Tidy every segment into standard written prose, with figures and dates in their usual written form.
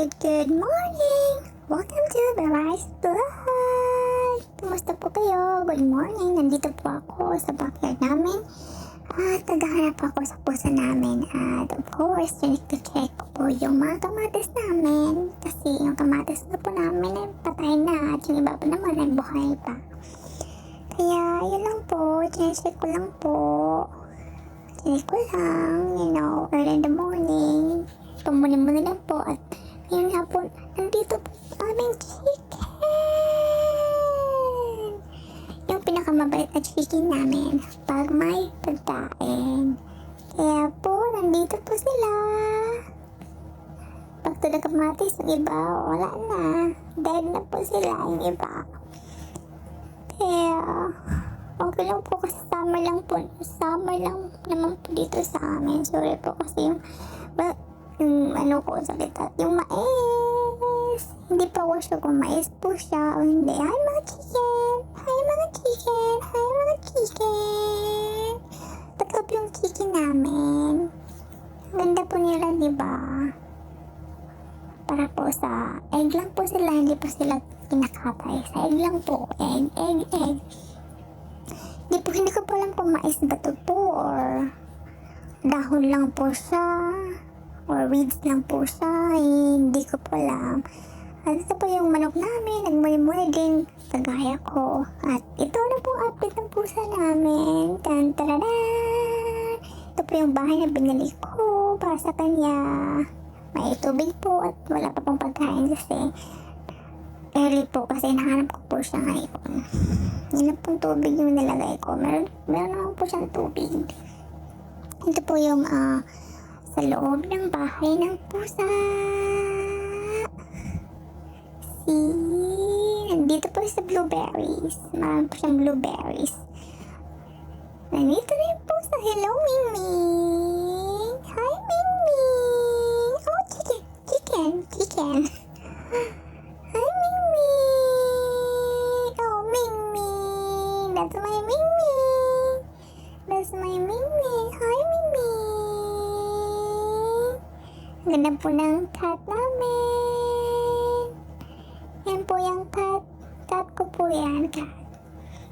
Good morning! Welcome to the Rice Vlog! Kumusta po kayo? Good morning! Nandito po ako sa backyard namin at naghahanap ako sa pusa namin at of course, check ko po yung mga kamatis namin kasi yung kamatis na po namin ay patay na at yung iba pa naman ay buhay pa. Kaya yun lang po, check ko lang po. Check ko lang, early in the morning. Pamuni-muni lang po at ngayon nga po, nandito po aming chicken! Yung pinakamabait na chicken namin pag may pagkain. Kaya po, nandito po sila. Pag tulad kamatis, yung iba, wala na. Dead na po sila, yung iba. Kaya, okay lang po kasi summer lang po. Summer lang naman po dito sa amin. Sorry po kasi yung sakit at yung mais. Hindi pa ako sure kung mais po siya o hindi. Hi mga chicken! Hi mga chicken! Hi mga chicken! Tatlo po yung chicken namin. Ganda po nila, diba? Para po sa egg lang po sila, hindi po sila kinakatay. Sa egg lang po. Egg. Hindi ko pa alam kung mais ba ito po or dahon lang po siya. Or weeds lang po siya, hindi ko po alam. At ito po yung manok namin, nagmuli-muli din, kagaya ko. At ito na po update ng pusa namin. Tan-taradan! Ito po yung bahay na binili ko para sa kanya. May tubig po at wala pa pong pagkain kasi early po kasi nahanap ko po siya ngayon. Yun na pong tubig yung nilagay ko. Meron naman po siyang tubig. Ito po yung sa loob ng bahay ng pusa. Nandito po sa blueberries. Marami po siyang blueberries. Nandito na yung pusa. Hello, Mingming! Hi, Mingming! Oh, chicken! Hi, Mingming! Oh, Mingming! That's my Mingming! Hi, Mingming! Ganda po ng cat namin. Yan po yung cat. Cat ko po yan, cat.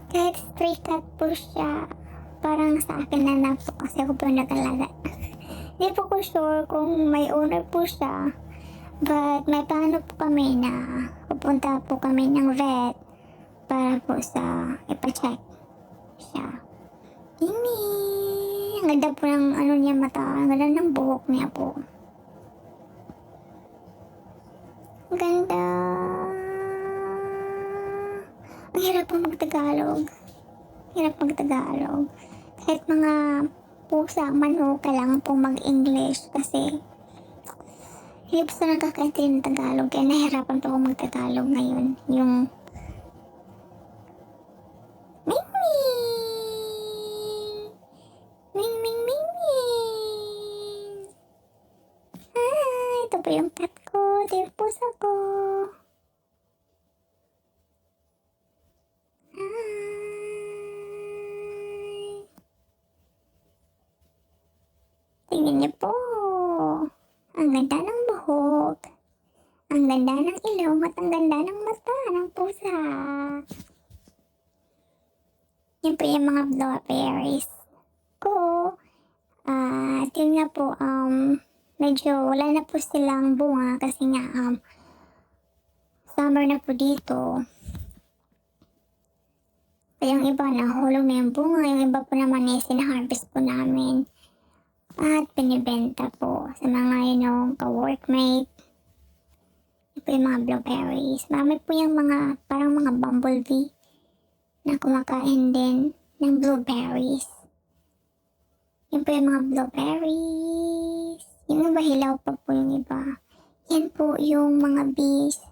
Kahit stray cat po siya. Parang sa akin na po kasi ako po nag-alaga. Hindi po ko sure kung may owner po siya. But may plano po kami na pupunta po kami ng vet para po sa ipacheck siya. Mimi! Ang ganda po ng niya mata. Ang ganda ng buhok niya po. Ganda. Ang hirap po magtagalog. Kahit mga pusa, manok, kailangan po mag-English kasi hindi po sa nakakaintindi ng Tagalog. Kaya nahirapan po ako magtagalog ngayon. Yung Ming. Ito po yung pet ko. Ito yung pusa ko. Tingnan niyo po. Ang ganda ng buhok. Ang ganda ng ilong at ang ganda ng mata ng pusa. Yan po yung mga blueberries ko. Yun nga po, medyo wala na po silang bunga kasi nga summer na po dito. Yung iba nahulog na yung bunga, yung iba po naman sinaharvest po namin at pinibenta po sa mga ka-workmate. Yun po yung mga blueberries. Marami po yung mga parang mga bumblebee na kumakain din ng blueberries. Yun po yung mga blueberries. Yung iba hilaw pa po yung iba. Yan po yung mga bees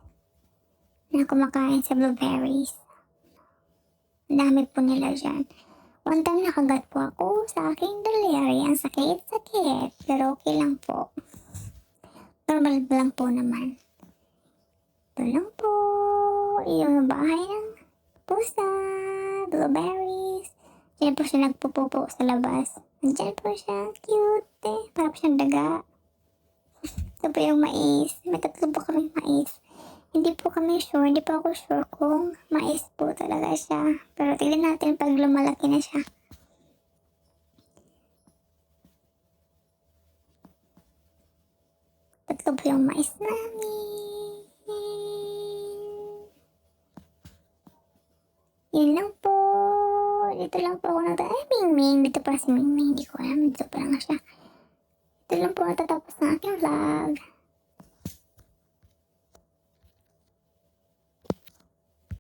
na kumakain sa blueberries. Ang dami po nila dyan. One time nakagat po ako sa aking daliri. Ang sakit. Pero okay lang po. Normal lang po naman. Ito lang po. Yung bahay ng pusa. Blueberries. Diyan po siya nagpupupo sa labas. Diyan po siya. Cute. Para po siyang daga. Ito po yung mais. May tatlo po kaming mais. Hindi po kami sure, hindi pa ako sure kung mais po talaga siya. Pero tignan natin pag lumalaki na siya. Tatlo po yung mais namin. Yun lang po. Dito lang po ako ay Mingming. Dito pa si Mingming. Hindi ko alam. Dito pa lang siya. Ito lang po natatapos ng aking vlog.